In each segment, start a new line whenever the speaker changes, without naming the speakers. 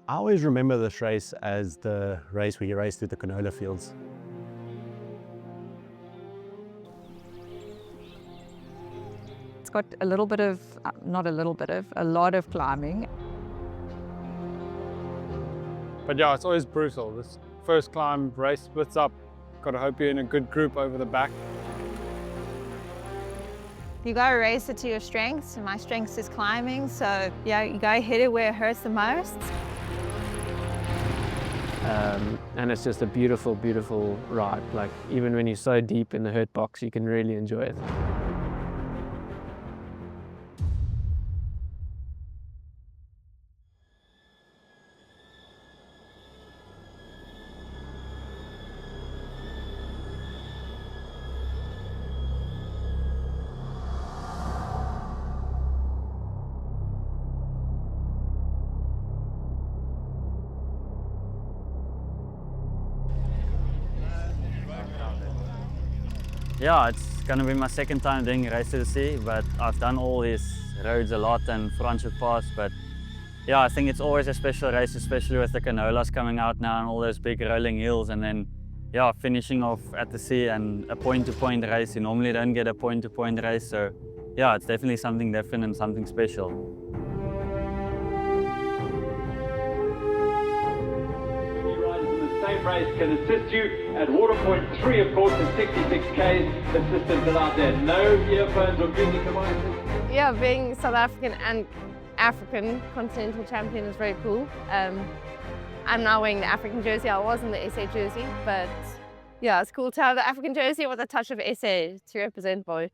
I always remember this race as the race where you race through the canola fields.
It's got a little bit of, not a little bit of, a lot of climbing.
But yeah, it's always brutal. This first climb race splits up. Got to hope you're in a good group over the back.
You gotta race it to your strengths, and my strengths is climbing, so yeah, you gotta hit it where it hurts the most.
And it's just a beautiful, beautiful ride. Like, even when you're so deep in the hurt box, you can really enjoy it.
Yeah, it's going to be my second time doing Race to the Sea, but I've done all these roads a lot and Franschhoek Pass, but yeah, I think it's always a special race, especially with the canolas coming out now and all those big rolling hills, and then yeah, finishing off at the sea and a point-to-point race. You normally don't get a point-to-point race, so yeah, it's definitely something different and something special.
Same race can assist you at water point 3, of course, in 66 Ks. Assistance allowed there. No earphones or music devices.
Yeah, being South African and African continental champion is very cool. I'm now wearing the African jersey. I was in the SA jersey, but yeah, it's cool to have the African jersey with a touch of SA to represent both.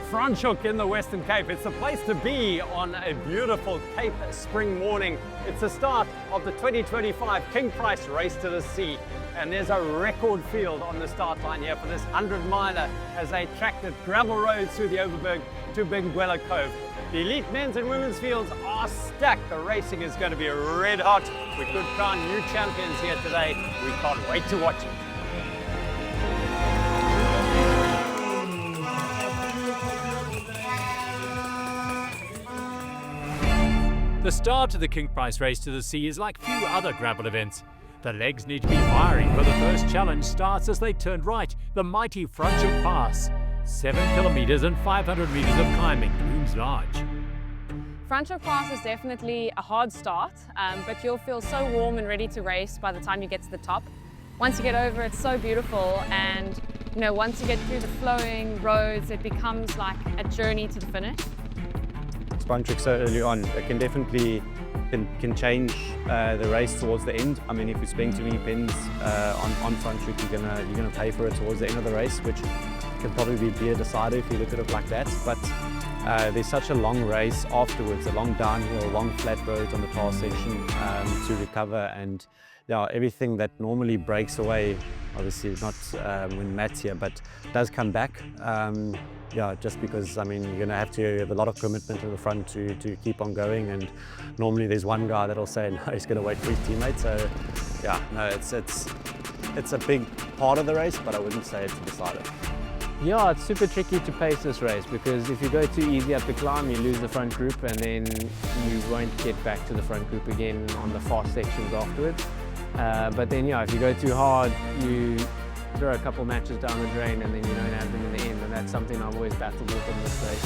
Franschhoek in the Western Cape. It's the place to be on a beautiful Cape spring morning. It's the start of the 2025 King Price Race to the Sea. And there's a record field on the start line here for this 100-miler as they track the gravel roads through the Overberg to Benguela Cove. The elite men's and women's fields are stacked. The racing is going to be red hot. We could crown new champions here today. We can't wait to watch it.
The start of the King Price Race to the Sea is like few other gravel events. The legs need to be firing, but the first challenge starts as they turn right, the mighty Franschhoek Pass. 7 kilometers and 500 meters of climbing looms large.
Franschhoek Pass is definitely a hard start, but you'll feel so warm and ready to race by the time you get to the top. Once you get over, it's so beautiful, and you know, once you get through the flowing roads, it becomes like a journey to the finish.
Franschhoek so early on, it can definitely change the race towards the end. I mean, if you spend too many pins on Franschhoek, you're gonna pay for it towards the end of the race, which can probably be a decider if you look at it like that. But there's such a long race afterwards, a long downhill, long flat roads on the tar section to recover, and yeah, everything that normally breaks away, obviously not when Matt's here, but does come back. Yeah, just because, I mean, you're going to have a lot of commitment in the front to keep on going, and normally there's one guy that'll say, no, he's going to wait for his teammate. So yeah, no, it's a big part of the race, but I wouldn't say it's a decider.
Yeah, it's super tricky to pace this race because if you go too easy up the climb, you lose the front group and then you won't get back to the front group again on the fast sections afterwards. But then, yeah, if you go too hard, you throw a couple matches down the drain and then you don't have them in the end, and that's something I've always battled with in this race.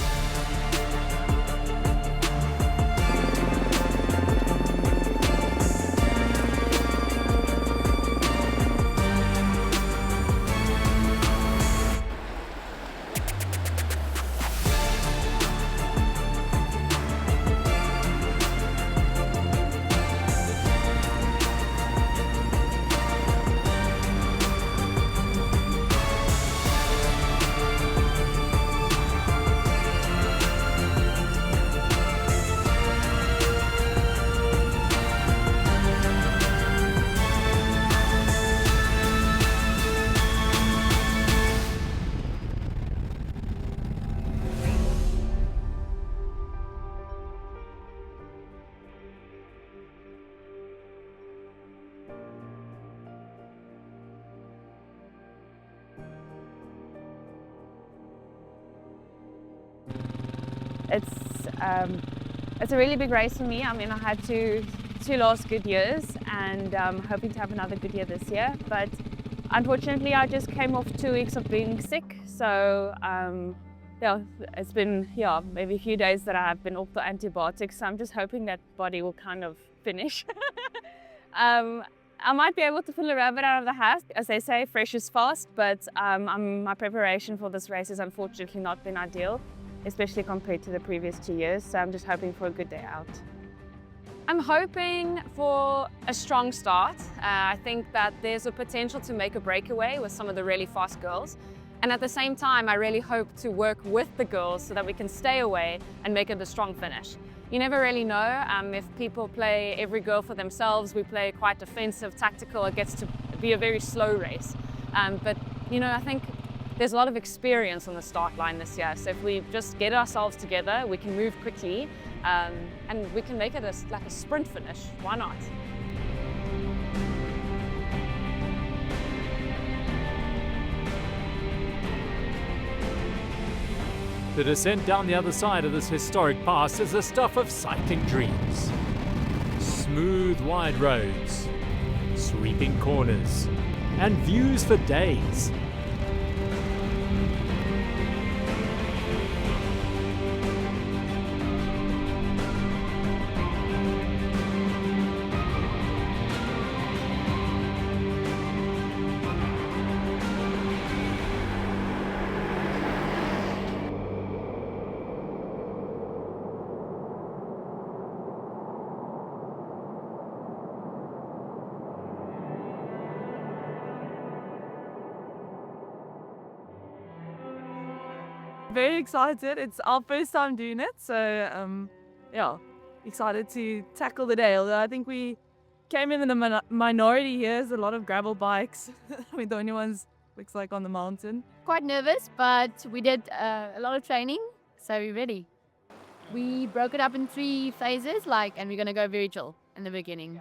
It's a really big race for me. I mean, I had to 2 last good years, and hoping to have another good year this year. But unfortunately, I just came off 2 weeks of being sick, so yeah, it's been maybe a few days that I have been off the antibiotics. So I'm just hoping that body will kind of finish. I might be able to pull a rabbit out of the hat. As they say, fresh is fast, but my preparation for this race has unfortunately not been ideal, especially compared to the previous 2 years. So I'm just hoping for a good day out. I'm hoping for a strong start. I think that there's a potential to make a breakaway with some of the really fast girls. And at the same time, I really hope to work with the girls so that we can stay away and make it a strong finish. You never really know if people play every girl for themselves. We play quite defensive, tactical. It gets to be a very slow race. But you know, I think there's a lot of experience on the start line this year. So if we just get ourselves together, we can move quickly and we can make it like a sprint finish. Why not?
The descent down the other side of this historic pass is the stuff of cycling dreams. Smooth, wide roads, sweeping corners, and views for days.
Very excited. It's our first time doing it, so yeah, excited to tackle the day. Although I think we came in the minority here. There's a lot of gravel bikes. We're the only ones, looks like, on the mountain.
Quite nervous, but we did a lot of training, so we're ready. We broke it up in 3 phases, and we're gonna go very chill in the beginning.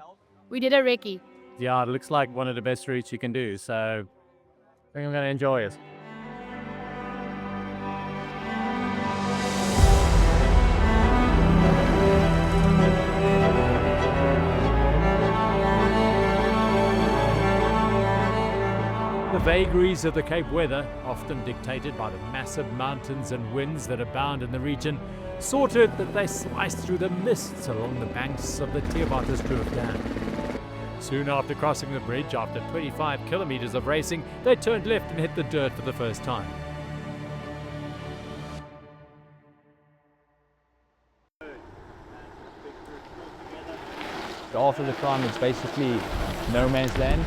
We did a recce.
Yeah, it looks like one of the best routes you can do, so I think I'm going to enjoy it.
The vagaries of the Cape weather, often dictated by the massive mountains and winds that abound in the region, saw to it that they sliced through the mists along the banks of the Theobataskloof Dam. Soon after crossing the bridge, after 25 kilometers of racing, they turned left and hit the dirt for the first time.
After the climb, it's basically no man's land.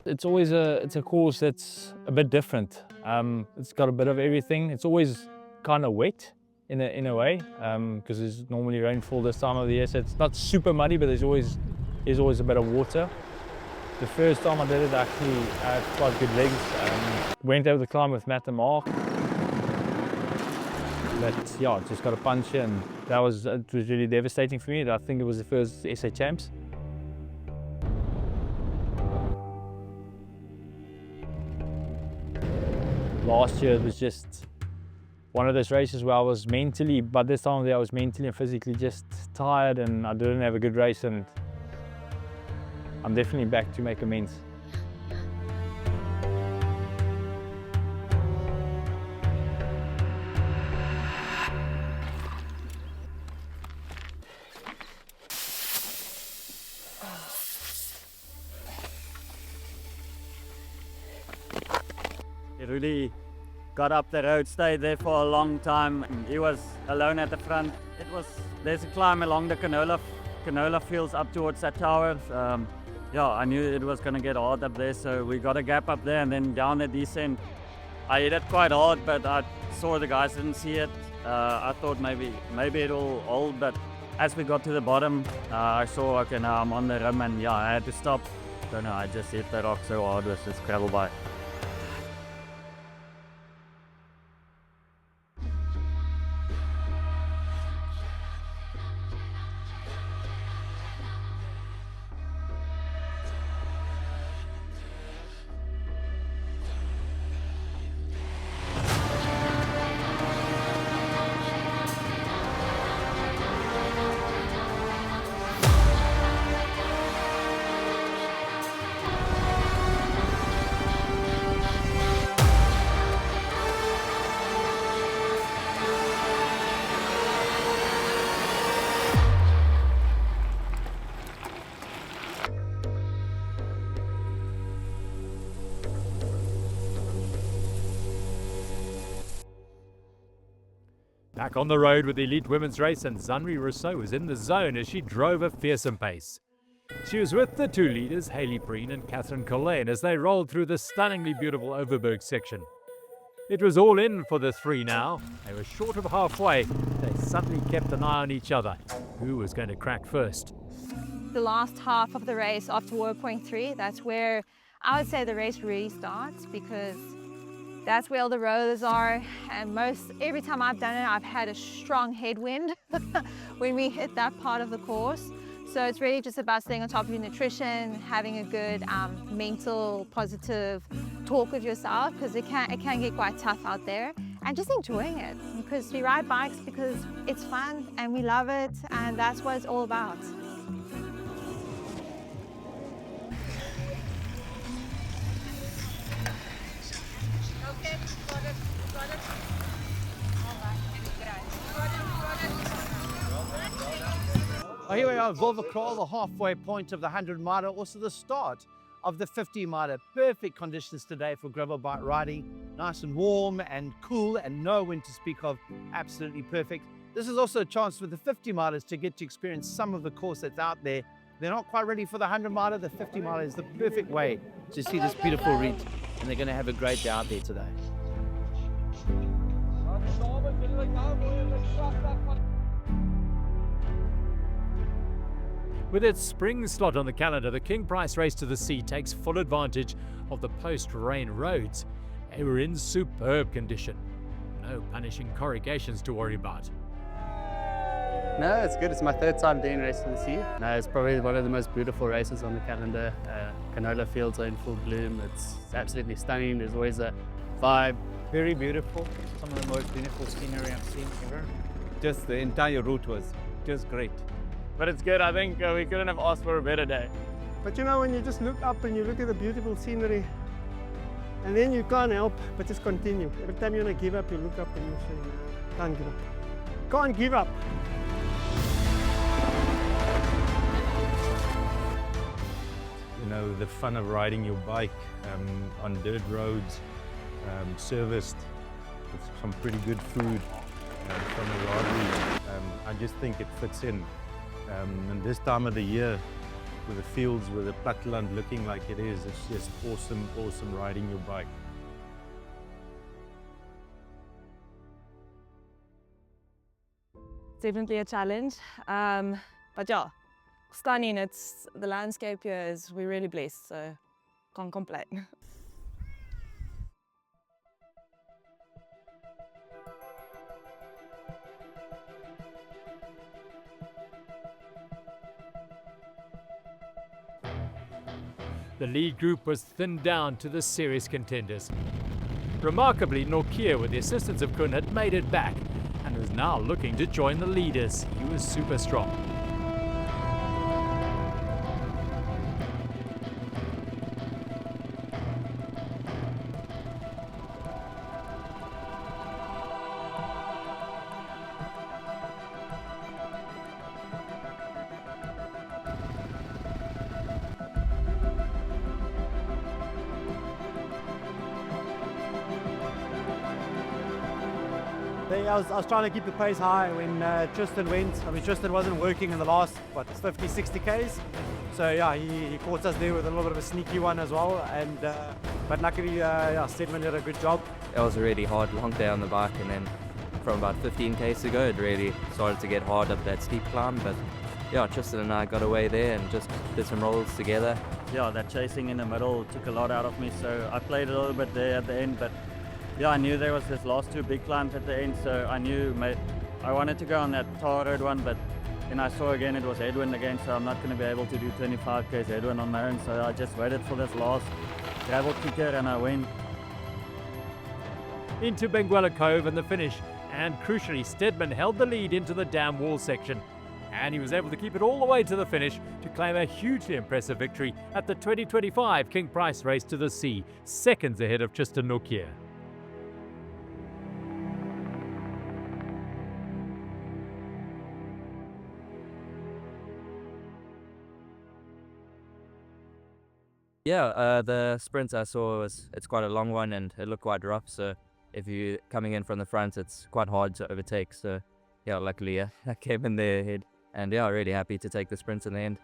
It's always it's a course that's a bit different. It's got a bit of everything. It's always kind of wet in a way, because there's normally rainfall this time of the year, so it's not super muddy, but there's always a bit of water. The first time I did it, actually, I had quite good legs. Went over the climb with Matt and Mark. But yeah, just got a punch, and it was really devastating for me. I think it was the first SA Champs. Last year it was just one of those races where I was mentally, by this time of the year, I was mentally and physically just tired, and I didn't have a good race, and I'm definitely back to make amends.
He really got up the road, stayed there for a long time. He was alone at the front. There's a climb along the canola fields up towards that tower. Yeah, I knew it was going to get hard up there, so we got a gap up there, and then down the descent. I hit it quite hard, but I saw the guys didn't see it. I thought maybe it'll hold, but as we got to the bottom, I saw, okay, now I'm on the rim, and yeah, I had to stop. Don't know, I just hit the rock so hard with this gravel bike.
Back on the road with the elite women's race, and Zanri Rousseau was in the zone as she drove a fearsome pace. She was with the two leaders, Hayley Breen and Catherine Collane, as they rolled through the stunningly beautiful Overberg section. It was all in for the three now. They were short of halfway. They suddenly kept an eye on each other. Who was going to crack first?
The last half of the race after Water Point 3, that's where I would say the race really starts, because that's where all the rollers are, and every time I've done it, I've had a strong headwind when we hit that part of the course. So it's really just about staying on top of your nutrition, having a good mental, positive talk with yourself, because it can get quite tough out there, and just enjoying it, because we ride bikes because it's fun and we love it, and that's what it's all about.
Well, here we are, Wolverkraal, the halfway point of the 100 miler, also the start of the 50 miler. Perfect conditions today for gravel bike riding. Nice and warm and cool and no wind to speak of. Absolutely perfect. This is also a chance for the 50 milers to get to experience some of the course that's out there. They're not quite ready for the 100 miler. The 50 miler is the perfect way to see this beautiful route, and they're going to have a great day out there today.
With its spring slot on the calendar, the King Price Race to the Sea takes full advantage of the post-rain roads. They were in superb condition. No punishing corrugations to worry about.
No, it's good. It's my third time doing Race to the Sea. No, it's probably one of the most beautiful races on the calendar. Canola fields are in full bloom. It's absolutely stunning. There's always a vibe.
Very beautiful. Some of the most beautiful scenery I've seen ever. Just the entire route was just great.
But it's good. I think we couldn't have asked for a better day.
But you know, when you just look up and you look at the beautiful scenery, and then you can't help but just continue. Every time you want to give up, you look up and you say, no, can't give up. Can't give up.
You know, the fun of riding your bike on dirt roads, serviced with some pretty good food from the lottery. I just think it fits in. And this time of the year, with the fields, with the platteland looking like it is, it's just awesome, awesome riding your bike.
Definitely a challenge, but yeah, stunning. It's the landscape here is, we're really blessed, so can't complain.
The lead group was thinned down to the serious contenders. Remarkably, Nortje, with the assistance of Kuhn, had made it back and was now looking to join the leaders. He was super strong.
I was trying to keep the pace high when Tristan went. I mean, Tristan wasn't working in the last, 50, 60 Ks. So yeah, he caught us there with a little bit of a sneaky one as well. And but luckily, Stedman did a good job.
It was a really hard, long day on the bike, and then from about 15 Ks ago, it really started to get hard up that steep climb. But yeah, Tristan and I got away there and just did some rolls together.
Yeah, that chasing in the middle took a lot out of me, so I played a little bit there at the end, but yeah, I knew there was this last two big climbs at the end, so I knew I wanted to go on that tar road one, but then I saw again it was headwind again, so I'm not going to be able to do 25 Ks headwind on my own, so I just waited for this last gravel kicker and I went.
Into Benguela Cove and the finish, and crucially, Stedman held the lead into the dam wall section, and he was able to keep it all the way to the finish to claim a hugely impressive victory at the 2025 King Price Race to the Sea, seconds ahead of Tristan Nortje.
Yeah, the sprint I saw it's quite a long one and it looked quite rough, so if you're coming in from the front, it's quite hard to overtake. So yeah, luckily I came in there ahead, and yeah, really happy to take the sprint in the end.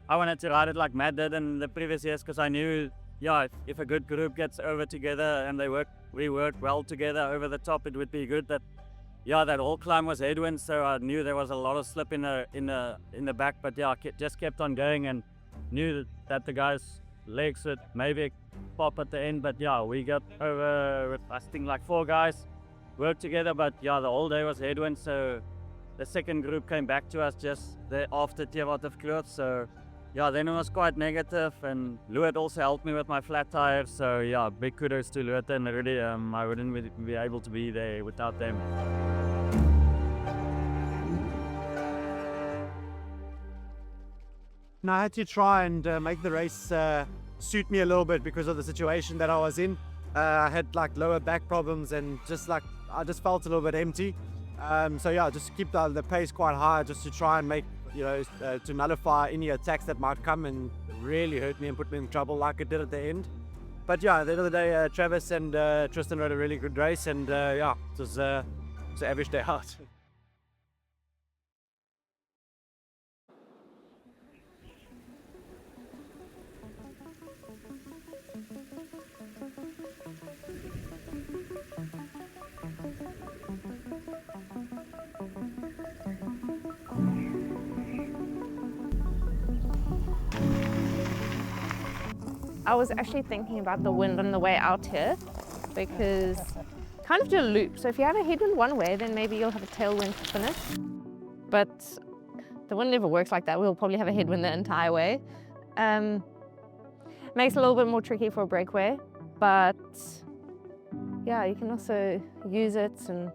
I wanted to ride it like Matt did in the previous years because I knew, yeah, if a good group gets over together and we work well together over the top, it would be good. That whole climb was headwind, so I knew there was a lot of slip in the back. But yeah, I just kept on going and knew that the guys' legs would maybe pop at the end. But yeah, we got over with I think like 4 guys worked together. But yeah, the whole day was headwind, so the second group came back to us just after Theewaterskloof. So yeah, then it was quite negative, and Luet also helped me with my flat tires. So yeah, big kudos to Luet, and really I wouldn't be able to be there without them.
And I had to try and make the race suit me a little bit because of the situation that I was in. I had like lower back problems, and just like I just felt a little bit empty. So yeah, just keep the pace quite high, just to try and make, to nullify any attacks that might come and really hurt me and put me in trouble like it did at the end. But yeah, at the end of the day, Travis and Tristan rode a really good race, and yeah, it was an average day out.
I was actually thinking about the wind on the way out here, because kind of do a loop. So if you have a headwind one way, then maybe you'll have a tailwind to finish. But the wind never works like that. We'll probably have a headwind the entire way. Makes it a little bit more tricky for a breakaway, but yeah, you can also use it and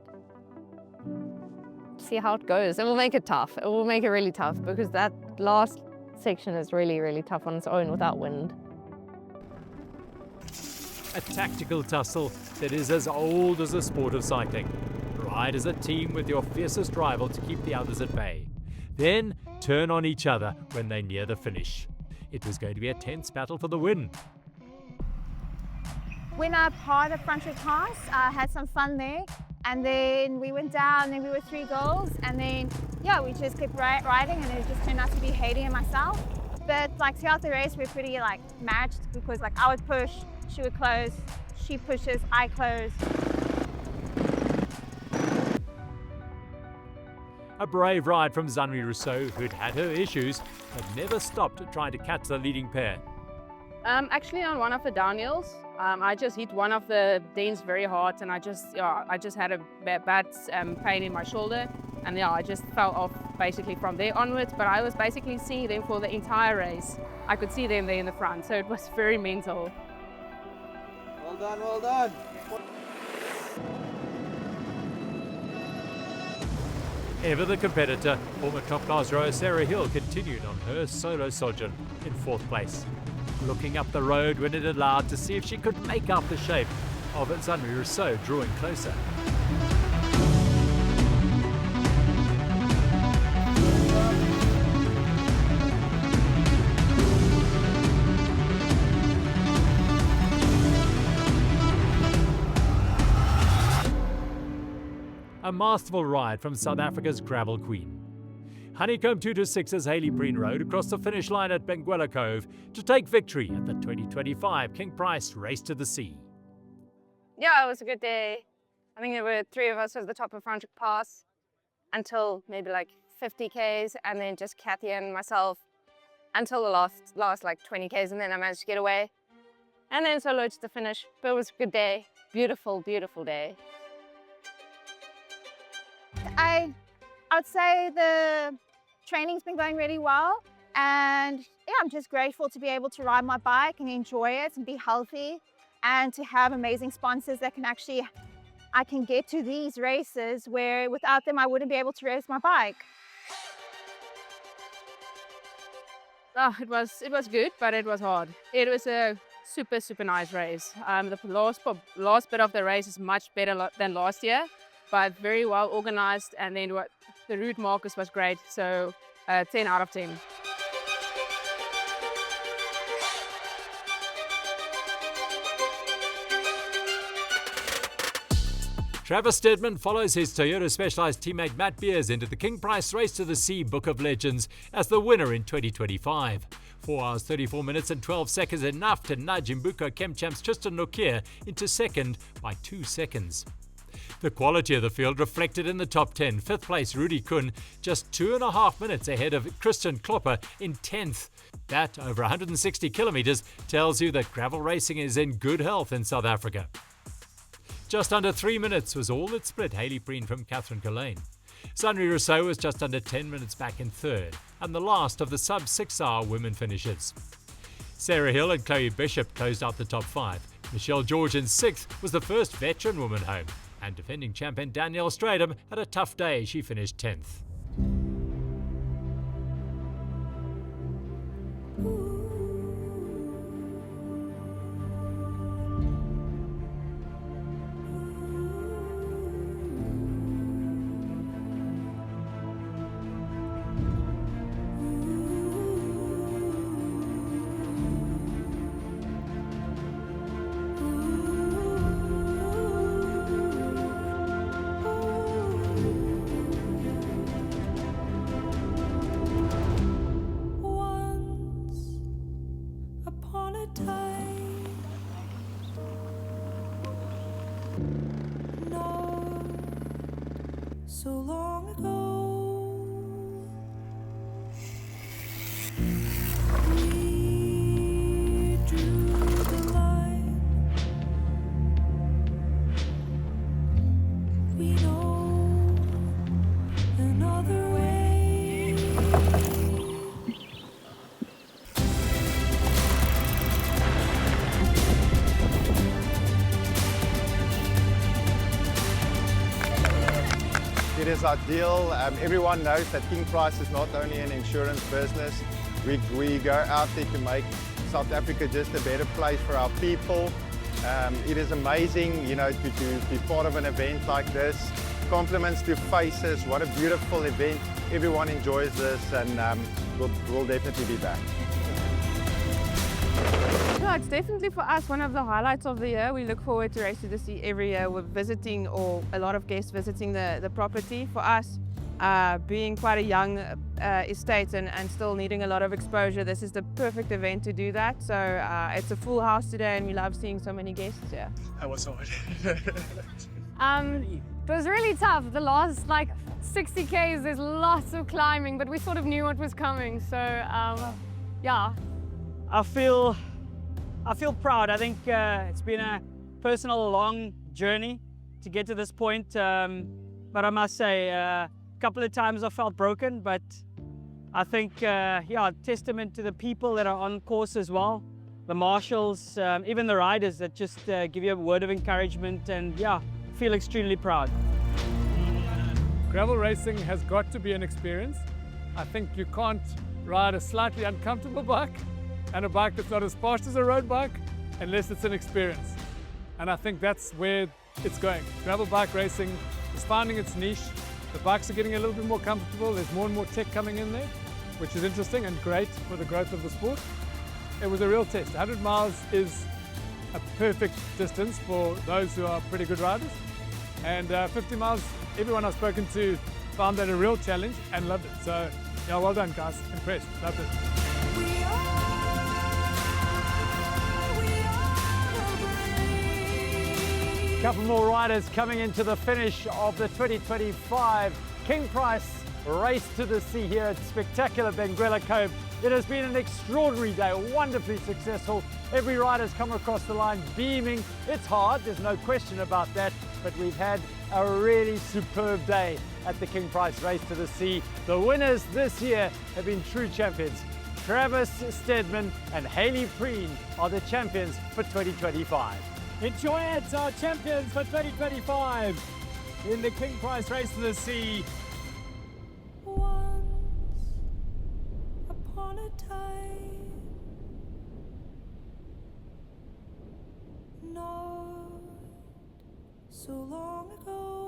see how it goes. It will make it tough. It will make it really tough, because that last section is really, really tough on its own without wind.
A tactical tussle that is as old as the sport of cycling. Ride as a team with your fiercest rival to keep the others at bay. Then turn on each other when they near the finish. It was going to be a tense battle for the win.
When I part of Franschhoek Pass, I had some fun there, and then we went down and we were 3 goals, and then yeah, we just kept riding, and it just turned out to be Heidi and myself. But like throughout the race, we're pretty like matched, because like I would push, she would close, she pushes, I close.
A brave ride from Zanwi Rousseau, who'd had her issues, but never stopped trying to catch the leading pair.
Actually, on one of the downhills, I just hit one of the dents very hard, and I just had a bad pain in my shoulder, and yeah, I just fell off basically from there onwards. But I was basically seeing them for the entire race. I could see them there in the front, so it was very mental.
Well done, well done.
Ever the competitor, former top-class rower Sarah Hill continued on her solo sojourn in 4th place, looking up the road when it allowed to see if she could make out the shape of Zanwi Rousseau drawing closer. A masterful ride from South Africa's gravel queen. Honeycomb 226's Hayley Breen rode across the finish line at Benguela Cove to take victory at the 2025 King Price Race to the Sea.
Yeah, it was a good day. I think there were 3 of us at the top of Franschhoek Pass until maybe like 50 Ks, and then just Kathy and myself until the last like 20 Ks, and then I managed to get away. And then solo to the finish, but it was a good day. Beautiful, beautiful day.
I would say the training's been going really well, and yeah, I'm just grateful to be able to ride my bike and enjoy it and be healthy, and to have amazing sponsors that I can get to these races where without them I wouldn't be able to race my bike.
Oh, it was good, but it was hard. It was a super, super nice race. The last bit of the race is much better than last year, but very well organized, and then the route markers was great, so 10 out of 10.
Travis Stedman follows his Toyota Specialized teammate Matt Beers into the King Price Race to the Sea Book of Legends as the winner in 2025. 4 hours 34 minutes and 12 seconds enough to nudge Imbuko Chemchamp's Tristan Nokia into second by 2 seconds. The quality of the field reflected in the top 10. 5th place Rudy Kuhn just 2.5 minutes ahead of Christian Klopper in 10th. That, over 160 kilometres, tells you that gravel racing is in good health in South Africa. Just under 3 minutes was all that split Hayley Preen from Catherine Collane. Sandri Rousseau was just under 10 minutes back in third, and the last of the sub-6-hour women finishers. Sarah Hill and Chloe Bishop closed out the top 5. Michelle George in 6th was the first veteran woman home, and defending champion Danielle Stradham had a tough day. She finished 10th.
So long ago, we drew the line. We know another way.
It is ideal. Everyone knows that King Price is not only an insurance business. We go out there to make South Africa just a better place for our people. It is amazing, you know, to be part of an event like this. Compliments to Faces. What a beautiful event. Everyone enjoys this, and we'll definitely be back.
Yeah, it's definitely for us one of the highlights of the year. We look forward to Race to the Sea every year. We're visiting, or a lot of guests visiting the property. For us, being quite a young estate and still needing a lot of exposure, this is the perfect event to do that. So it's a full house today, and we love seeing so many guests here.
That was hard.
It was really tough. The last 60 Ks, there's lots of climbing, but we sort of knew what was coming. So yeah.
I feel proud. I think it's been a personal long journey to get to this point. But I must say, a couple of times I felt broken, but I think, testament to the people that are on course as well. The marshals, even the riders that just give you a word of encouragement, and I feel extremely proud.
Gravel racing has got to be an experience. I think you can't ride a slightly uncomfortable bike and a bike that's not as fast as a road bike unless it's an experience. And I think that's where it's going. Gravel bike racing is finding its niche. The bikes are getting a little bit more comfortable. There's more and more tech coming in there, which is interesting and great for the growth of the sport. It was a real test. 100 miles is a perfect distance for those who are pretty good riders. And 50 miles, everyone I've spoken to found that a real challenge and loved it. So, well done, guys. Impressed. Loved it.
Couple more riders coming into the finish of the 2025 King Price Race to the Sea here at spectacular Benguela Cove. It has been an extraordinary day, wonderfully successful. Every rider's come across the line beaming. It's hard, there's no question about that, but we've had a really superb day at the King Price Race to the Sea. The winners this year have been true champions. Travis Stedman and Hayley Preen are the champions for 2025. Enjoy it, our champions for 2025 in the King Price Race to the Sea.
Once upon a time, not so long ago.